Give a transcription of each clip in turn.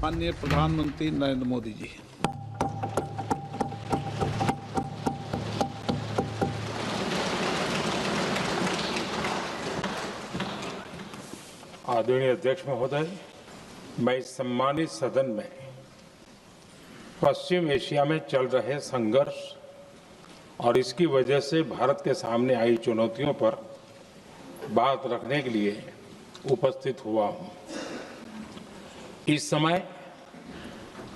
माननीय प्रधानमंत्री नरेंद्र मोदी जी। आदरणीय अध्यक्ष महोदय, मैं इस सम्मानित सदन में पश्चिम एशिया में चल रहे संघर्ष और इसकी वजह से भारत के सामने आई चुनौतियों पर बात रखने के लिए उपस्थित हुआ हूं। इस समय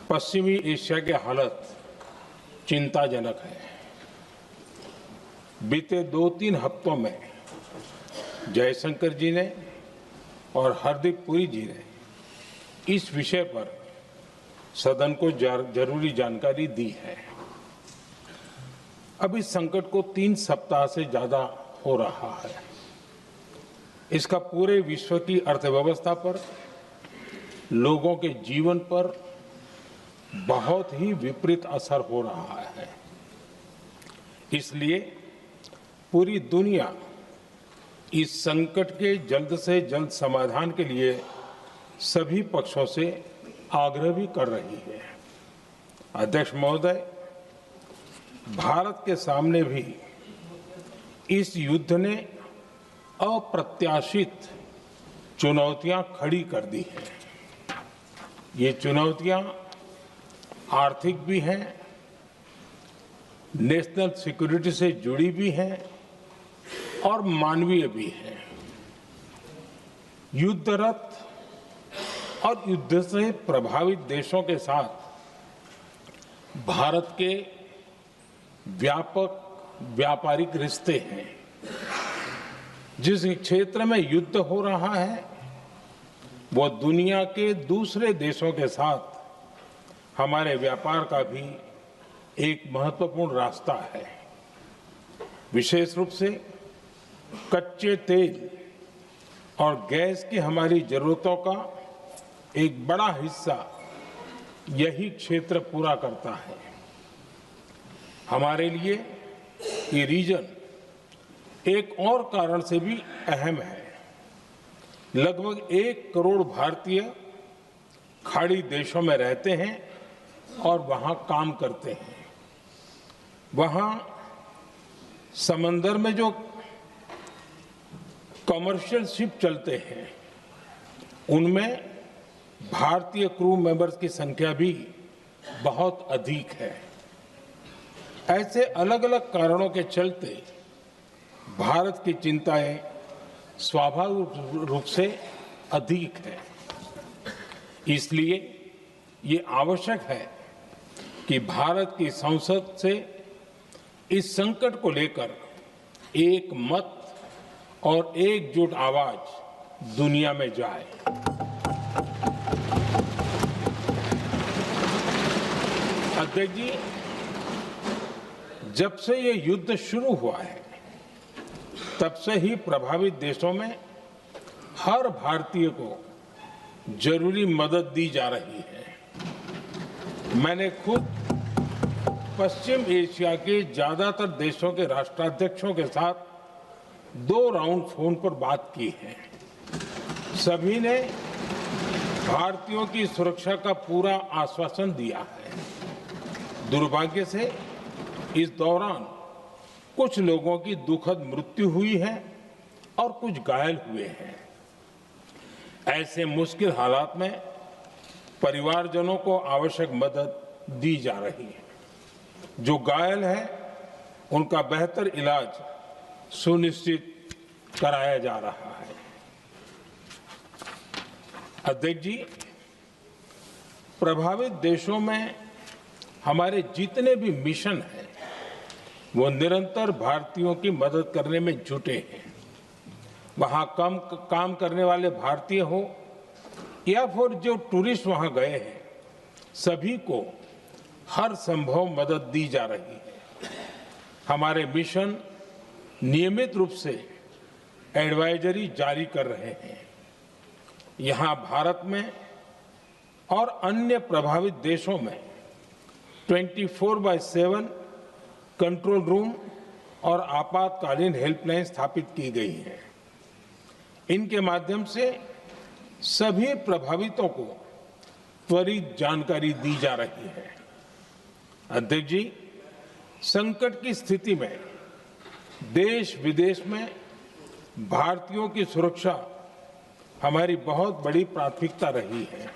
पश्चिमी एशिया की हालत चिंताजनक है। बीते 2-3 हफ्तों में जयशंकर जी ने और हरदीप पुरी जी ने इस विषय पर सदन को जरूरी जानकारी दी है। अब इस संकट को 3 सप्ताह से ज्यादा हो रहा है। इसका पूरे विश्व की अर्थव्यवस्था पर, लोगों के जीवन पर बहुत ही विपरीत असर हो रहा है। इसलिए पूरी दुनिया इस संकट के जल्द से जल्द समाधान के लिए सभी पक्षों से आग्रह भी कर रही है। अध्यक्ष महोदय, भारत के सामने भी इस युद्ध ने अप्रत्याशित चुनौतियां खड़ी कर दी हैं। ये चुनौतियां आर्थिक भी हैं, नेशनल सिक्योरिटी से जुड़ी भी हैं और मानवीय भी हैं। युद्धरत और युद्ध से प्रभावित देशों के साथ भारत के व्यापक व्यापारिक रिश्ते हैं। जिस क्षेत्र में युद्ध हो रहा है वो दुनिया के दूसरे देशों के साथ हमारे व्यापार का भी एक महत्वपूर्ण रास्ता है। विशेष रूप से कच्चे तेल और गैस की हमारी जरूरतों का एक बड़ा हिस्सा यही क्षेत्र पूरा करता है। हमारे लिए ये रीजन एक और कारण से भी अहम है। लगभग 1 करोड़ भारतीय खाड़ी देशों में रहते हैं और वहां काम करते हैं। वहां समंदर में जो कमर्शियल शिप चलते हैं उनमें भारतीय क्रू मेंबर्स की संख्या भी बहुत अधिक है। ऐसे अलग अलग कारणों के चलते भारत की चिंताएं स्वाभाविक रूप से अधिक है। इसलिए ये आवश्यक है कि भारत की संसद से इस संकट को लेकर एक मत और एकजुट आवाज दुनिया में जाए। अध्यक्ष जी, जब से ये युद्ध शुरू हुआ है तब से ही प्रभावित देशों में हर भारतीय को जरूरी मदद दी जा रही है। मैंने खुद पश्चिम एशिया के ज्यादातर देशों के राष्ट्राध्यक्षों के साथ 2 राउंड फोन पर बात की है। सभी ने भारतीयों की सुरक्षा का पूरा आश्वासन दिया है। दुर्भाग्य से इस दौरान कुछ लोगों की दुखद मृत्यु हुई है और कुछ घायल हुए हैं। ऐसे मुश्किल हालात में परिवारजनों को आवश्यक मदद दी जा रही है। जो घायल हैं उनका बेहतर इलाज सुनिश्चित कराया जा रहा है। अध्यक्ष जी, प्रभावित देशों में हमारे जितने भी मिशन हैं वो निरंतर भारतीयों की मदद करने में जुटे हैं। वहां काम करने वाले भारतीय हो या फिर जो टूरिस्ट वहां गए हैं, सभी को हर संभव मदद दी जा रही है। हमारे मिशन नियमित रूप से एडवाइजरी जारी कर रहे हैं। यहां भारत में और अन्य प्रभावित देशों में 24/7 कंट्रोल रूम और आपातकालीन हेल्पलाइन स्थापित की गई है। इनके माध्यम से सभी प्रभावितों को त्वरित जानकारी दी जा रही है। अध्यक्ष जी, संकट की स्थिति में देश विदेश में भारतीयों की सुरक्षा हमारी बहुत बड़ी प्राथमिकता रही है।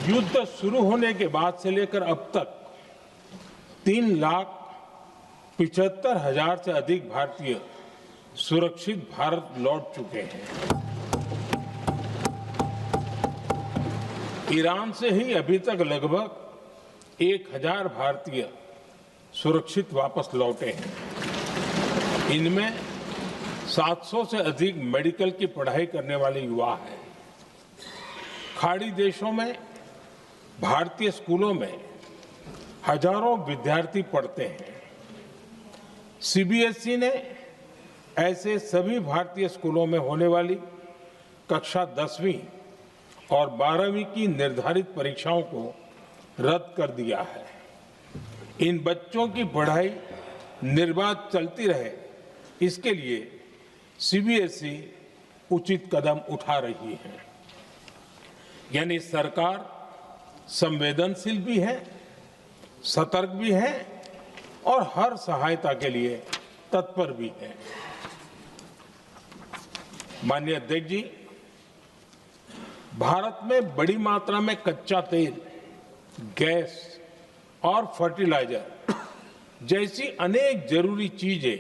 युद्ध शुरू होने के बाद से लेकर अब तक 3,75,000 से अधिक भारतीय सुरक्षित भारत लौट चुके हैं। ईरान से ही अभी तक लगभग 1,000 भारतीय सुरक्षित वापस लौटे हैं। इनमें 700 से अधिक मेडिकल की पढ़ाई करने वाले युवा हैं। खाड़ी देशों में भारतीय स्कूलों में हजारों विद्यार्थी पढ़ते हैं। सीबीएसई ने ऐसे सभी भारतीय स्कूलों में होने वाली कक्षा 10वीं और 12वीं की निर्धारित परीक्षाओं को रद्द कर दिया है। इन बच्चों की पढ़ाई निर्बाध चलती रहे, इसके लिए सीबीएसई उचित कदम उठा रही है। यानी सरकार संवेदनशील भी है, सतर्क भी है और हर सहायता के लिए तत्पर भी है। माननीय अध्यक्ष जी, भारत में बड़ी मात्रा में कच्चा तेल, गैस और फर्टिलाइजर जैसी अनेक जरूरी चीजें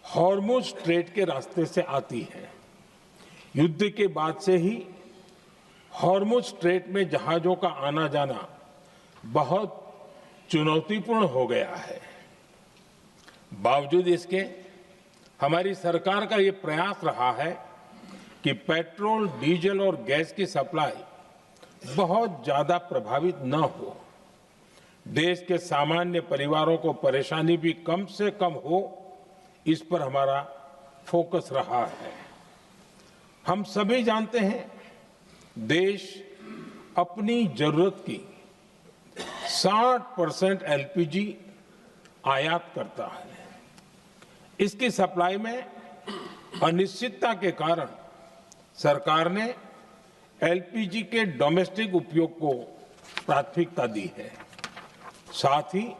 हॉर्मुज स्ट्रेट के रास्ते से आती हैं। युद्ध के बाद से ही हॉर्मुज स्ट्रेट में जहाजों का आना जाना बहुत चुनौतीपूर्ण हो गया है। बावजूद इसके हमारी सरकार का ये प्रयास रहा है कि पेट्रोल, डीजल और गैस की सप्लाई बहुत ज्यादा प्रभावित न हो। देश के सामान्य परिवारों को परेशानी भी कम से कम हो, इस पर हमारा फोकस रहा है। हम सभी जानते हैं, देश अपनी जरूरत की 60% एलपीजी आयात करता है। इसकी सप्लाई में अनिश्चितता के कारण सरकार ने एलपीजी के डोमेस्टिक उपयोग को प्राथमिकता दी है। साथ ही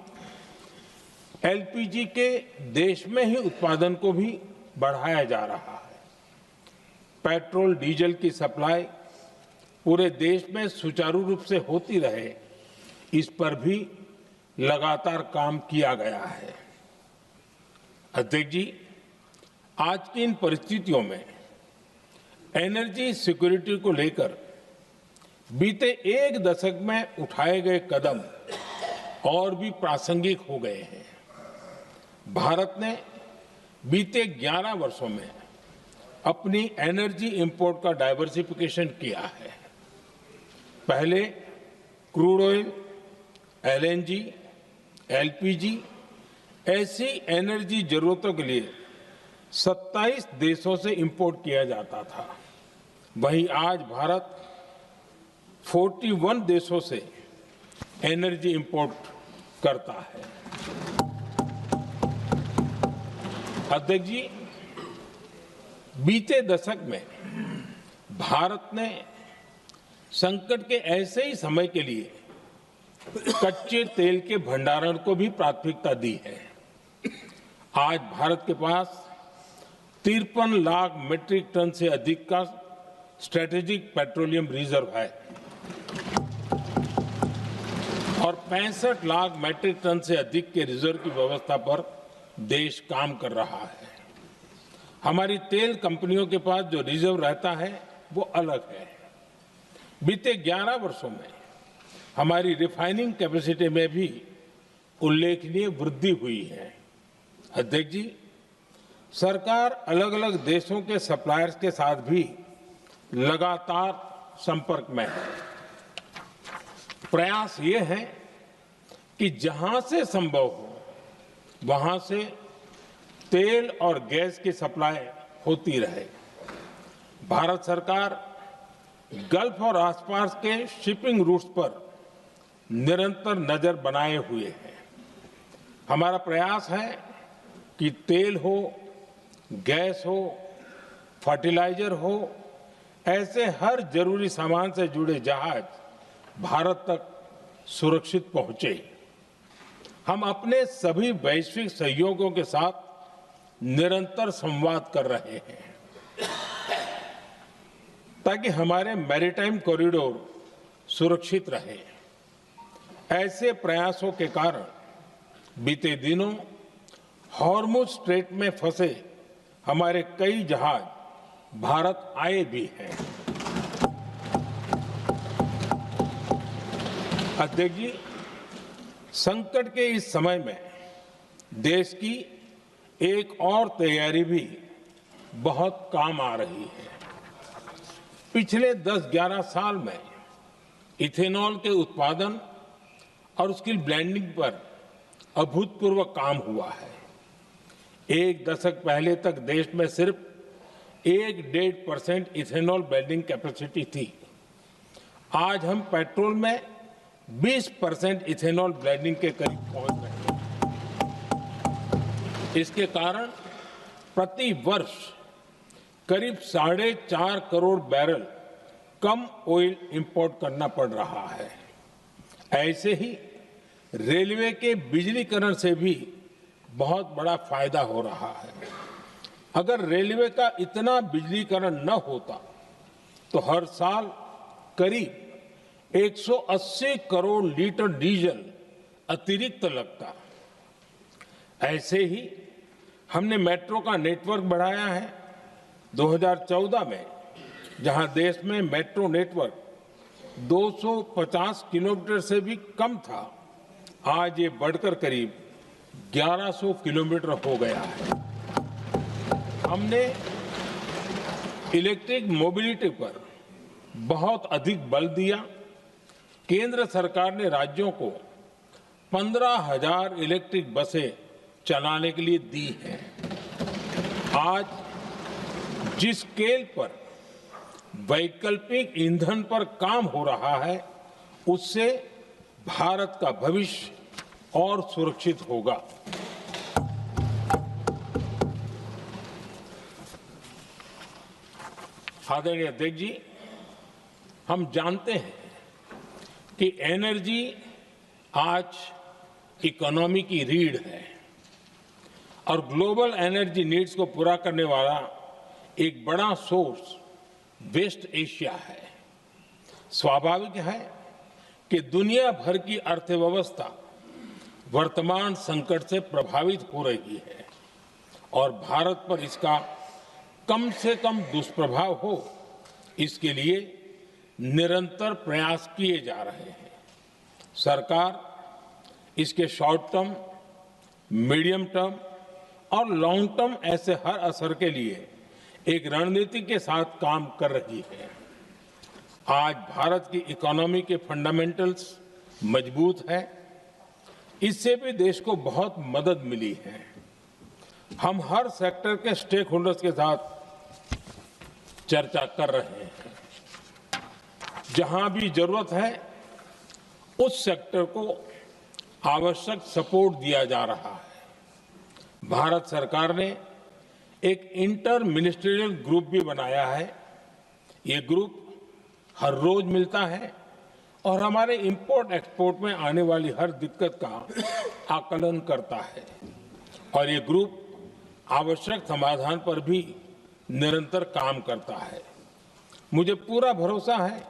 एलपीजी के देश में ही उत्पादन को भी बढ़ाया जा रहा है। पेट्रोल, डीजल की सप्लाई पूरे देश में सुचारू रूप से होती रहे, इस पर भी लगातार काम किया गया है। अध्यक्ष जी, आज की इन परिस्थितियों में एनर्जी सिक्योरिटी को लेकर बीते एक दशक में उठाए गए कदम और भी प्रासंगिक हो गए हैं। भारत ने बीते 11 वर्षों में अपनी एनर्जी इंपोर्ट का डाइवर्सिफिकेशन किया है। पहले क्रूड ऑयल, एलएनजी, एलपीजी ऐसी एनर्जी जरूरतों के लिए 27 देशों से इंपोर्ट किया जाता था। वहीं आज भारत 41 देशों से एनर्जी इंपोर्ट करता है। अध्यक्ष जी, बीते दशक में भारत ने संकट के ऐसे ही समय के लिए कच्चे तेल के भंडारण को भी प्राथमिकता दी है। आज भारत के पास 53 लाख मीट्रिक टन से अधिक का स्ट्रेटेजिक पेट्रोलियम रिजर्व है और 65 लाख मीट्रिक टन से अधिक के रिजर्व की व्यवस्था पर देश काम कर रहा है। हमारी तेल कंपनियों के पास जो रिजर्व रहता है वो अलग है। बीते 11 वर्षों में हमारी रिफाइनिंग कैपेसिटी में भी उल्लेखनीय वृद्धि हुई है। अध्यक्ष जी, सरकार अलग अलग देशों के सप्लायर्स के साथ भी लगातार संपर्क में है। प्रयास ये है कि जहां से संभव हो वहां से तेल और गैस की सप्लाई होती रहे। भारत सरकार गल्फ और आसपास के शिपिंग रूट्स पर निरंतर नजर बनाए हुए है। हमारा प्रयास है कि तेल हो, गैस हो, फर्टिलाइजर हो ऐसे हर जरूरी सामान से जुड़े जहाज भारत तक सुरक्षित पहुंचे। हम अपने सभी वैश्विक सहयोगियों के साथ निरंतर संवाद कर रहे हैं ताकि हमारे मैरीटाइम कॉरिडोर सुरक्षित रहे। ऐसे प्रयासों के कारण बीते दिनों हॉर्मुज स्ट्रेट में फंसे हमारे कई जहाज भारत आए भी हैं। अध्यक्ष जी, संकट के इस समय में देश की एक और तैयारी भी बहुत काम आ रही है। पिछले 10-11 साल में इथेनॉल के उत्पादन और उसकी ब्लेंडिंग पर अभूतपूर्व काम हुआ है। एक दशक पहले तक देश में सिर्फ 1-1.5% इथेनॉल ब्लेंडिंग कैपेसिटी थी। आज हम पेट्रोल में 20% इथेनॉल ब्लेंडिंग के करीब पहुंच रहे हैं। इसके कारण प्रति वर्ष करीब 4.5 करोड़ बैरल कम ऑयल इंपोर्ट करना पड़ रहा है। ऐसे ही रेलवे के बिजलीकरण से भी बहुत बड़ा फायदा हो रहा है। अगर रेलवे का इतना बिजलीकरण न होता तो हर साल करीब 180 करोड़ लीटर डीजल अतिरिक्त लगता। ऐसे ही हमने मेट्रो का नेटवर्क बढ़ाया है। 2014 में जहां देश में मेट्रो नेटवर्क 250 किलोमीटर से भी कम था, आज ये बढ़कर करीब 1100 किलोमीटर हो गया है। हमने इलेक्ट्रिक मोबिलिटी पर बहुत अधिक बल दिया। केंद्र सरकार ने राज्यों को 15,000 इलेक्ट्रिक बसें चलाने के लिए दी हैं। आज जिस स्केल पर वैकल्पिक ईंधन पर काम हो रहा है, उससे भारत का भविष्य और सुरक्षित होगा। आदरणीय अध्यक्ष जी, हम जानते हैं कि एनर्जी आज इकोनॉमी की रीढ़ है और ग्लोबल एनर्जी नीड्स को पूरा करने वाला एक बड़ा सोर्स वेस्ट एशिया है। स्वाभाविक है कि दुनिया भर की अर्थव्यवस्था वर्तमान संकट से प्रभावित हो रही है और भारत पर इसका कम से कम दुष्प्रभाव हो, इसके लिए निरंतर प्रयास किए जा रहे हैं। सरकार इसके शॉर्ट टर्म, मीडियम टर्म और लॉन्ग टर्म ऐसे हर असर के लिए एक रणनीति के साथ काम कर रही है। आज भारत की इकोनॉमी के फंडामेंटल्स मजबूत है। इससे भी देश को बहुत मदद मिली है। हम हर सेक्टर के स्टेक होल्डर्स के साथ चर्चा कर रहे हैं। जहां भी जरूरत है उस सेक्टर को आवश्यक सपोर्ट दिया जा रहा है। भारत सरकार ने एक इंटर मिनिस्ट्रियल ग्रुप भी बनाया है। ये ग्रुप हर रोज मिलता है और हमारे इंपोर्ट एक्सपोर्ट में आने वाली हर दिक्कत का आकलन करता है और ये ग्रुप आवश्यक समाधान पर भी निरंतर काम करता है। मुझे पूरा भरोसा है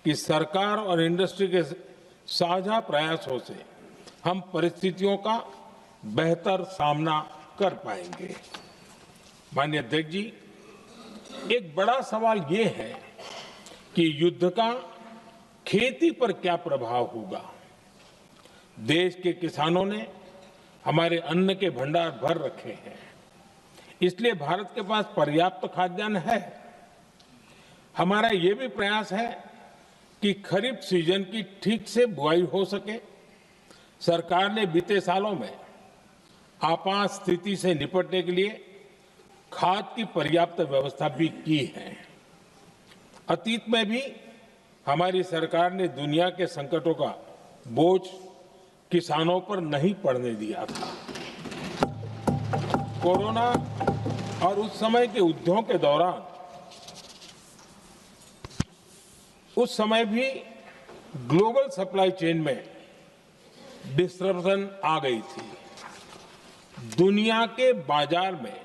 कि सरकार और इंडस्ट्री के साझा प्रयासों से हम परिस्थितियों का बेहतर सामना कर पाएंगे। माननीय अध्यक्ष जी, एक बड़ा सवाल ये है कि युद्ध का खेती पर क्या प्रभाव होगा। देश के किसानों ने हमारे अन्न के भंडार भर रखे हैं, इसलिए भारत के पास पर्याप्त खाद्यान्न है। हमारा ये भी प्रयास है कि खरीफ सीजन की ठीक से बुआई हो सके। सरकार ने बीते सालों में आपात स्थिति से निपटने के लिए खाद की पर्याप्त व्यवस्था भी की है। अतीत में भी हमारी सरकार ने दुनिया के संकटों का बोझ किसानों पर नहीं पड़ने दिया था। कोरोना और उस समय के युद्धों के दौरान उस समय भी ग्लोबल सप्लाई चेन में डिस्टरप्शन आ गई थी। दुनिया के बाजार में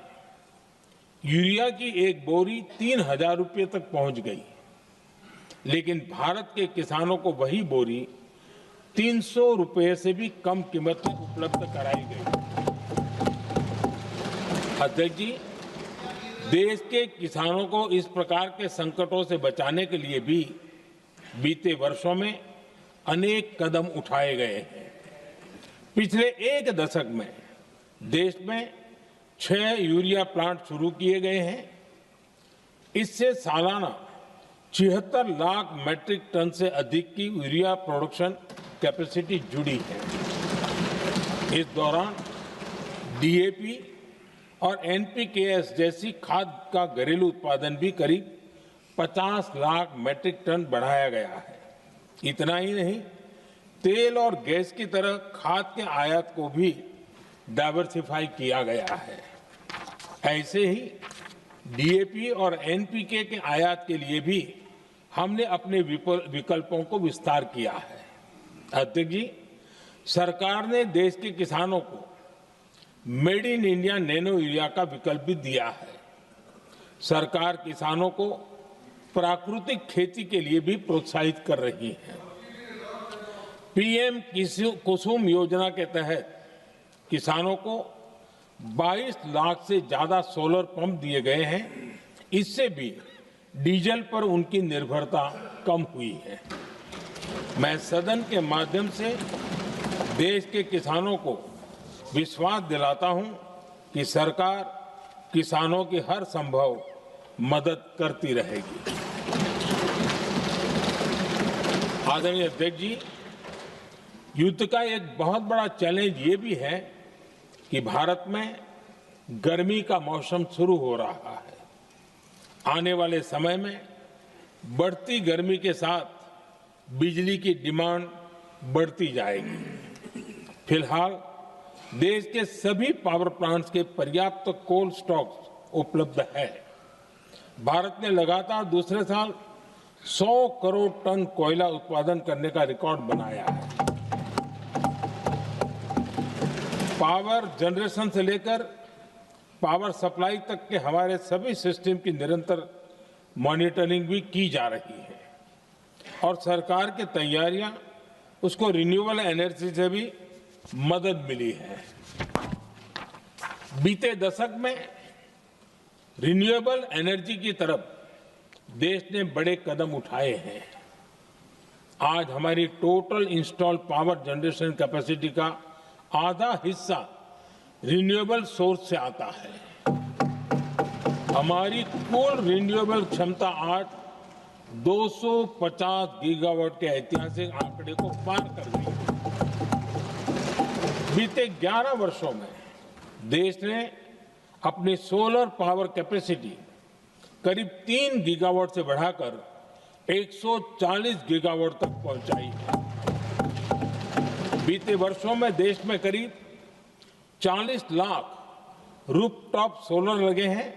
यूरिया की एक बोरी 3,000 रुपये तक पहुंच गई, लेकिन भारत के किसानों को वही बोरी 300 रुपये से भी कम कीमत में उपलब्ध कराई गई। अध्यक्ष जी, देश के किसानों को इस प्रकार के संकटों से बचाने के लिए भी बीते वर्षों में अनेक कदम उठाए गए हैं। पिछले एक दशक में देश में 6 यूरिया प्लांट शुरू किए गए हैं। इससे सालाना 76 लाख मैट्रिक टन से अधिक की यूरिया प्रोडक्शन कैपेसिटी जुड़ी है। इस दौरान डीएपी और एनपीकेएस जैसी खाद का घरेलू उत्पादन भी करीब 50 लाख मैट्रिक टन बढ़ाया गया है। इतना ही नहीं, तेल और गैस की तरह खाद के आयात को भी डाइवर्सिफाई किया गया है। ऐसे ही डीएपी और एनपीके के आयात के लिए भी हमने अपने विकल्पों को विस्तार किया है। अध्यक्ष जी, सरकार ने देश के किसानों को made in India nano urea का विकल्प भी दिया है। सरकार किसानों को प्राकृतिक खेती के लिए भी प्रोत्साहित कर रही है। पीएम कुसुम योजना के तहत किसानों को 22 लाख से ज्यादा सोलर पंप दिए गए हैं। इससे भी डीजल पर उनकी निर्भरता कम हुई है। मैं सदन के माध्यम से देश के किसानों को विश्वास दिलाता हूं कि सरकार किसानों की हर संभव मदद करती रहेगी। आदरणीय अध्यक्ष जी, युद्ध का एक बहुत बड़ा चैलेंज ये भी है कि भारत में गर्मी का मौसम शुरू हो रहा है। आने वाले समय में बढ़ती गर्मी के साथ बिजली की डिमांड बढ़ती जाएगी। फिलहाल देश के सभी पावर प्लांट्स के पर्याप्त कोल स्टॉक्स उपलब्ध है। भारत ने लगातार दूसरे साल 100 करोड़ टन कोयला उत्पादन करने का रिकॉर्ड बनाया है। पावर जनरेशन से लेकर पावर सप्लाई तक के हमारे सभी सिस्टम की निरंतर मॉनिटरिंग भी की जा रही है और सरकार की तैयारियां उसको रिन्यूएबल एनर्जी से भी मदद मिली है। बीते दशक में रिन्यूएबल एनर्जी की तरफ देश ने बड़े कदम उठाए हैं। आज हमारी total install power generation capacity का आधा हिस्सा रिन्यूएबल सोर्स से आता है। हमारी कुल रिन्यूएबल क्षमता आज 250 गीगावाट के ऐतिहासिक आंकड़े को पार कर गई। बीते 11 वर्षों में देश ने अपनी सोलर पावर कैपेसिटी करीब 3 गीगावाट से बढ़ाकर 140 गीगावाट तक पहुंचाई है। बीते वर्षों में देश में करीब 40 लाख रूफटॉप सोलर लगे हैं।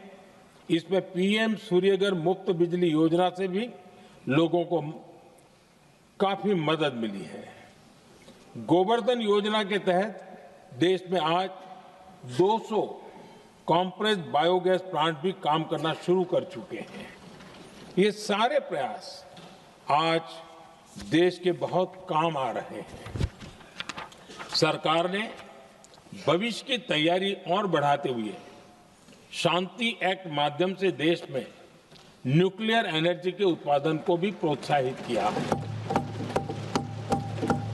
इसमें पीएम सूर्यघर मुफ्त बिजली योजना से भी लोगों को काफी मदद मिली है। गोवर्धन योजना के तहत देश में आज 200 कॉम्प्रेस बायोगैस प्लांट भी काम करना शुरू कर चुके हैं। ये सारे प्रयास आज देश के बहुत काम आ रहे हैं। सरकार ने भविष्य की तैयारी और बढ़ाते हुए शांति एक्ट माध्यम से देश में न्यूक्लियर एनर्जी के उत्पादन को भी प्रोत्साहित किया है।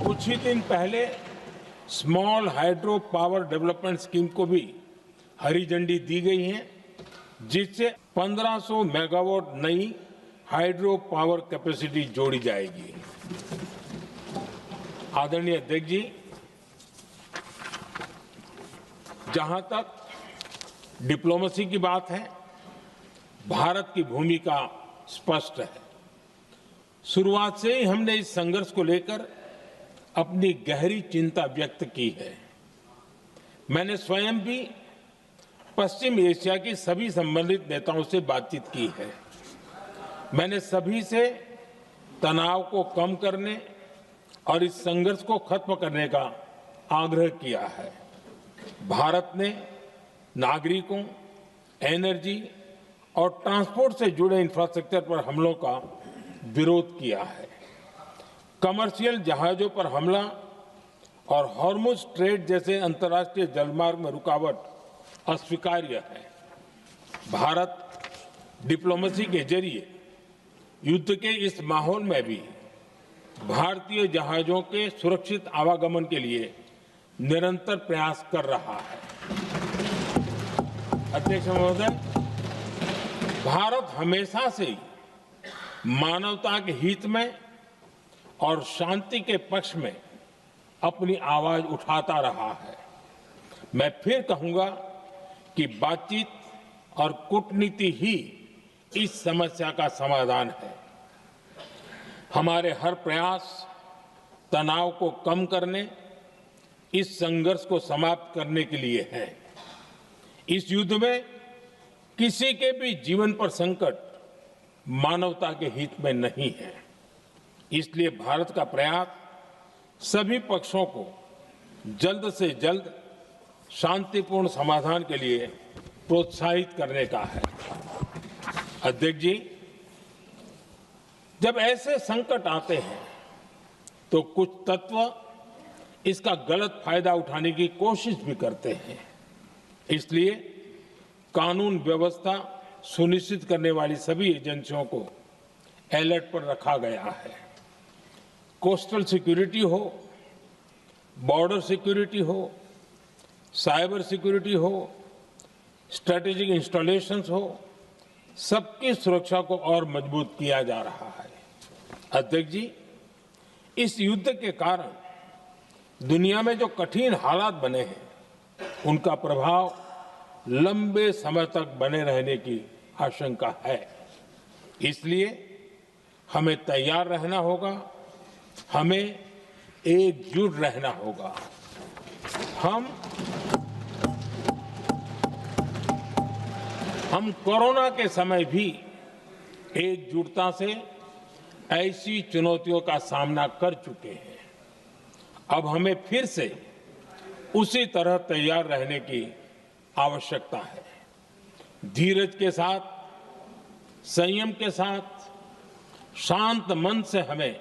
कुछ ही दिन पहले small hydro power development scheme को भी हरी झंडी दी गई है, जिससे 1500 मेगावाट नई हाइड्रो पावर कैपेसिटी जोड़ी जाएगी। आदरणीय अध्यक्ष जी, जहां तक डिप्लोमेसी की बात है, भारत की भूमिका स्पष्ट है। शुरुआत से ही हमने इस संघर्ष को लेकर अपनी गहरी चिंता व्यक्त की है। मैंने स्वयं भी पश्चिम एशिया की सभी संबंधित नेताओं से बातचीत की है। मैंने सभी से तनाव को कम करने और इस संघर्ष को खत्म करने का आग्रह किया है। भारत ने नागरिकों, एनर्जी और ट्रांसपोर्ट से जुड़े इंफ्रास्ट्रक्चर पर हमलों का विरोध किया है। कमर्शियल जहाजों पर हमला और हॉर्मुज स्ट्रेट जैसे अंतर्राष्ट्रीय जलमार्ग में रुकावट अस्वीकार्य है। भारत डिप्लोमेसी के जरिए युद्ध के इस माहौल में भी भारतीय जहाजों के सुरक्षित आवागमन के लिए निरंतर प्रयास कर रहा है। अध्यक्ष महोदय, भारत हमेशा से ही मानवता के हित में और शांति के पक्ष में अपनी आवाज उठाता रहा है। मैं फिर कहूंगा कि बातचीत और कूटनीति ही इस समस्या का समाधान है। हमारे हर प्रयास तनाव को कम करने, इस संघर्ष को समाप्त करने के लिए है। इस युद्ध में किसी के भी जीवन पर संकट मानवता के हित में नहीं है। इसलिए भारत का प्रयास सभी पक्षों को जल्द से जल्द शांतिपूर्ण समाधान के लिए प्रोत्साहित करने का है। अध्यक्ष जी, जब ऐसे संकट आते हैं तो कुछ तत्व इसका गलत फायदा उठाने की कोशिश भी करते हैं। इसलिए कानून व्यवस्था सुनिश्चित करने वाली सभी एजेंसियों को अलर्ट पर रखा गया है। कोस्टल सिक्योरिटी हो, बॉर्डर सिक्योरिटी हो, साइबर सिक्योरिटी हो, स्ट्रेटेजिक इंस्टॉलेशंस हो, सबकी सुरक्षा को और मजबूत किया जा रहा है। अध्यक्ष जी, इस युद्ध के कारण दुनिया में जो कठिन हालात बने हैं, उनका प्रभाव लंबे समय तक बने रहने की आशंका है। इसलिए हमें तैयार रहना होगा, हमें एकजुट रहना होगा। हम कोरोना के समय भी एकजुटता से ऐसी चुनौतियों का सामना कर चुके हैं। अब हमें फिर से उसी तरह तैयार रहने की आवश्यकता है। धीरज के साथ, संयम के साथ, शांत मन से हमें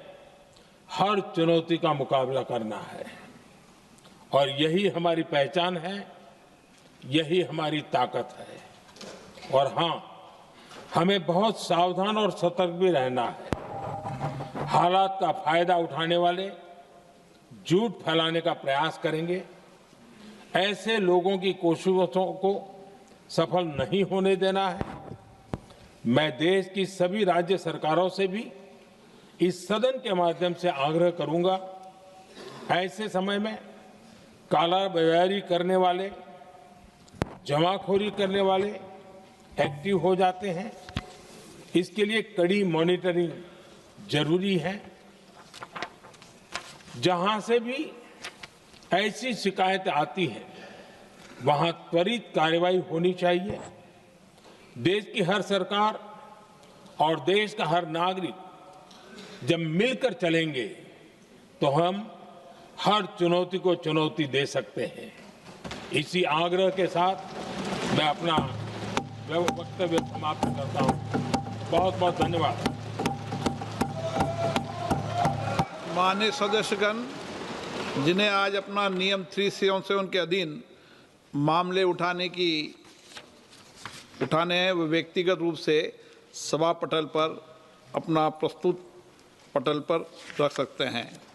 हर चुनौती का मुकाबला करना है और यही हमारी पहचान है, यही हमारी ताकत है। और हां, हमें बहुत सावधान और सतर्क भी रहना है। हालात का फायदा उठाने वाले झूठ फैलाने का प्रयास करेंगे। ऐसे लोगों की कोशिशों को सफल नहीं होने देना है। मैं देश की सभी राज्य सरकारों से भी इस सदन के माध्यम से आग्रह करूंगा, ऐसे समय में कालाबाजारी करने वाले, जमाखोरी करने वाले एक्टिव हो जाते हैं। इसके लिए कड़ी मॉनिटरिंग जरूरी है। जहां से भी ऐसी शिकायतें आती हैं, वहां त्वरित कार्रवाई होनी चाहिए। देश की हर सरकार और देश का हर नागरिक जब मिलकर चलेंगे तो हम हर चुनौती को चुनौती दे सकते हैं। इसी आग्रह के साथ मैं अपना वक्तव्य समाप्त करता हूं। बहुत बहुत धन्यवाद। माननीय सदस्यगण, जिन्हें आज अपना नियम 377 के अधीन मामले उठाने हैं, वे व्यक्तिगत रूप से सभा पटल पर अपना प्रस्तुत पटल पर रख सकते हैं।